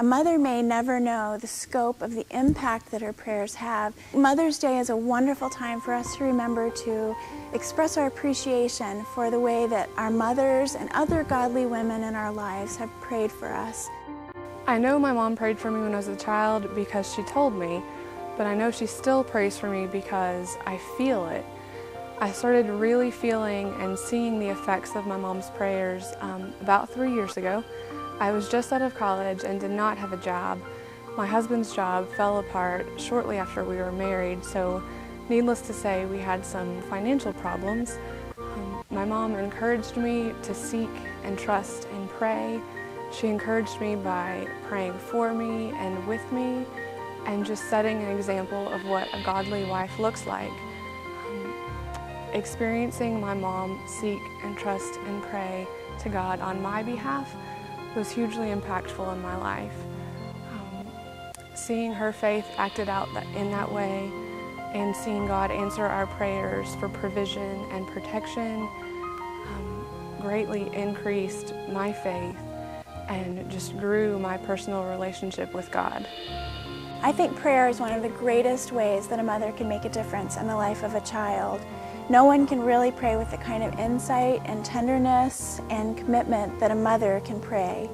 A mother may never know the scope of the impact that her prayers have. Mother's Day is a wonderful time for us to remember to express our appreciation for the way that our mothers and other godly women in our lives have prayed for us. I know my mom prayed for me when I was a child because she told me, but I know she still prays for me because I feel it. I started really feeling and seeing the effects of my mom's prayers about 3 years ago. I was just out of college and did not have a job. My husband's job fell apart shortly after we were married, so needless to say, we had some financial problems. My mom encouraged me to seek and trust and pray. She encouraged me by praying for me and with me, and just setting an example of what a godly wife looks like. Experiencing my mom seek and trust and pray to God on my behalf was hugely impactful in my life. Seeing her faith acted out in that way and seeing God answer our prayers for provision and protection greatly increased my faith and just grew my personal relationship with God. I think prayer is one of the greatest ways that a mother can make a difference in the life of a child. No one can really pray with the kind of insight and tenderness and commitment that a mother can pray.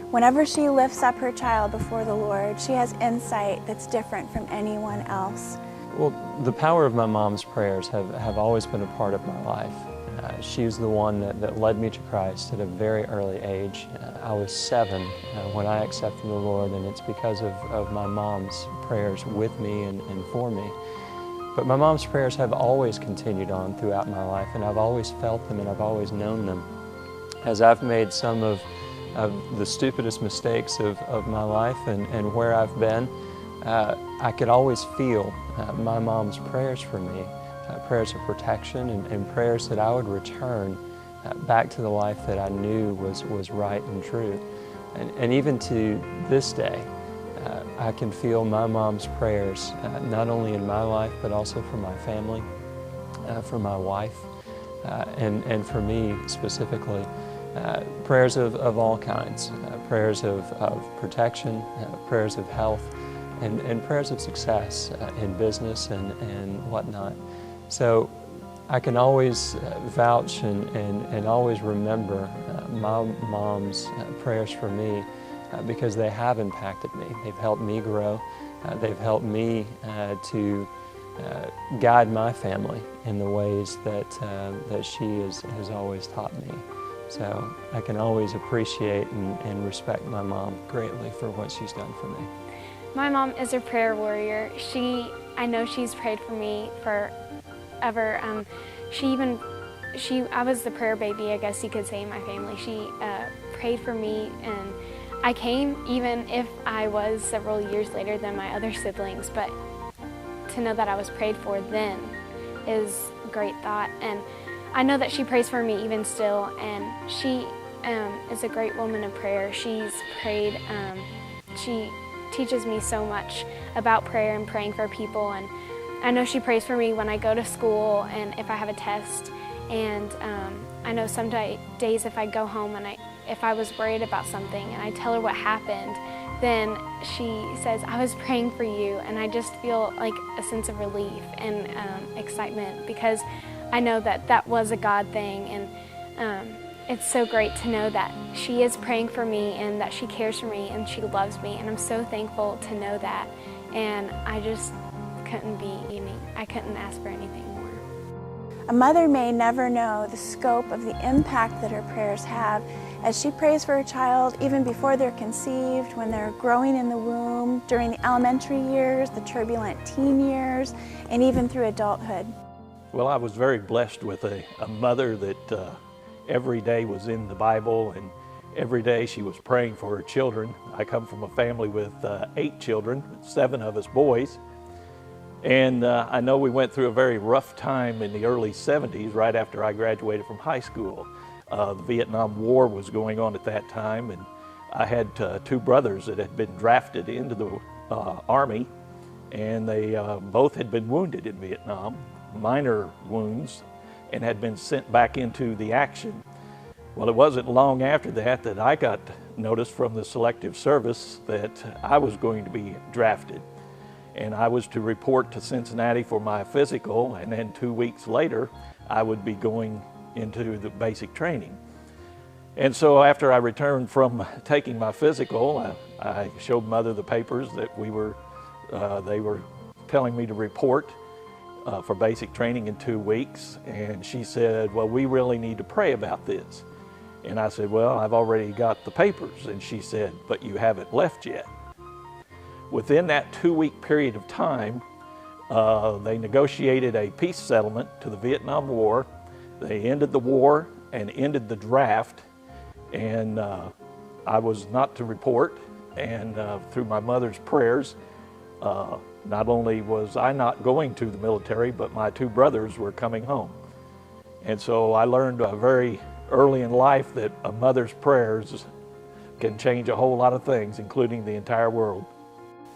Whenever she lifts up her child before the Lord, she has insight that's different from anyone else. Well, the power of my mom's prayers have always been a part of my life. She was the one that led me to Christ at a very early age. I was 7 when I accepted the Lord, and it's because of my mom's prayers with me and for me. But my mom's prayers have always continued on throughout my life, and I've always felt them and I've always known them. As I've made some of the stupidest mistakes of my life and where I've been, I could always feel my mom's prayers for me, prayers of protection and prayers that I would return back to the life that I knew was right and true. And even to this day, I can feel my mom's prayers, not only in my life, but also for my family, for my wife, and for me specifically. Prayers of all kinds, prayers of protection, prayers of health, and prayers of success in business and whatnot. So I can always vouch and always remember my mom's prayers for me because they have impacted me. They've helped me grow. They've helped me to guide my family in the ways that she has always taught me. So I can always appreciate and respect my mom greatly for what she's done for me. My mom is a prayer warrior. I know she's prayed for me forever. I was the prayer baby, I guess you could say, in my family. She prayed for me, and I came even if I was several years later than my other siblings, but to know that I was prayed for then is a great thought. And I know that she prays for me even still, and she is a great woman of prayer. She's prayed, she teaches me so much about prayer and praying for people, and I know she prays for me when I go to school and if I have a test, and I know some days if I go home and if I was worried about something and I tell her what happened, then she says, "I was praying for you," and I just feel like a sense of relief and excitement because I know that that was a God thing, and it's so great to know that she is praying for me and that she cares for me and she loves me, and I'm so thankful to know that, and I just I couldn't ask for anything more. A mother may never know the scope of the impact that her prayers have as she prays for her child even before they're conceived, when they're growing in the womb, during the elementary years, the turbulent teen years, and even through adulthood. Well, I was very blessed with a mother that every day was in the Bible, and every day she was praying for her children. I come from a family with 8 children, 7 of us boys. And I know we went through a very rough time in the early 70s, right after I graduated from high school. The Vietnam War was going on at that time, and I had 2 brothers that had been drafted into the Army, and they both had been wounded in Vietnam, minor wounds, and had been sent back into the action. Well, it wasn't long after that I got noticed from the selective service that I was going to be drafted. And I was to report to Cincinnati for my physical, and then 2 weeks later, I would be going into the basic training. And so after I returned from taking my physical, I showed Mother the papers that they were telling me to report for basic training in 2 weeks. And she said, well, we really need to pray about this. And I said, well, I've already got the papers. And she said, but you haven't left yet. Within that 2-week period of time, they negotiated a peace settlement to the Vietnam War. They ended the war and ended the draft. And I was not to report, and through my mother's prayers, not only was I not going to the military, but my 2 brothers were coming home. And so I learned very early in life that a mother's prayers can change a whole lot of things, including the entire world.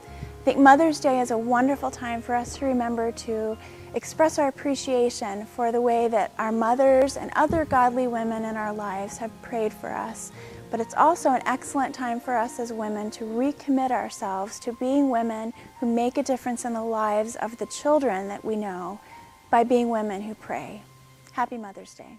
I think Mother's Day is a wonderful time for us to remember to express our appreciation for the way that our mothers and other godly women in our lives have prayed for us. But it's also an excellent time for us as women to recommit ourselves to being women who make a difference in the lives of the children that we know by being women who pray. Happy Mother's Day.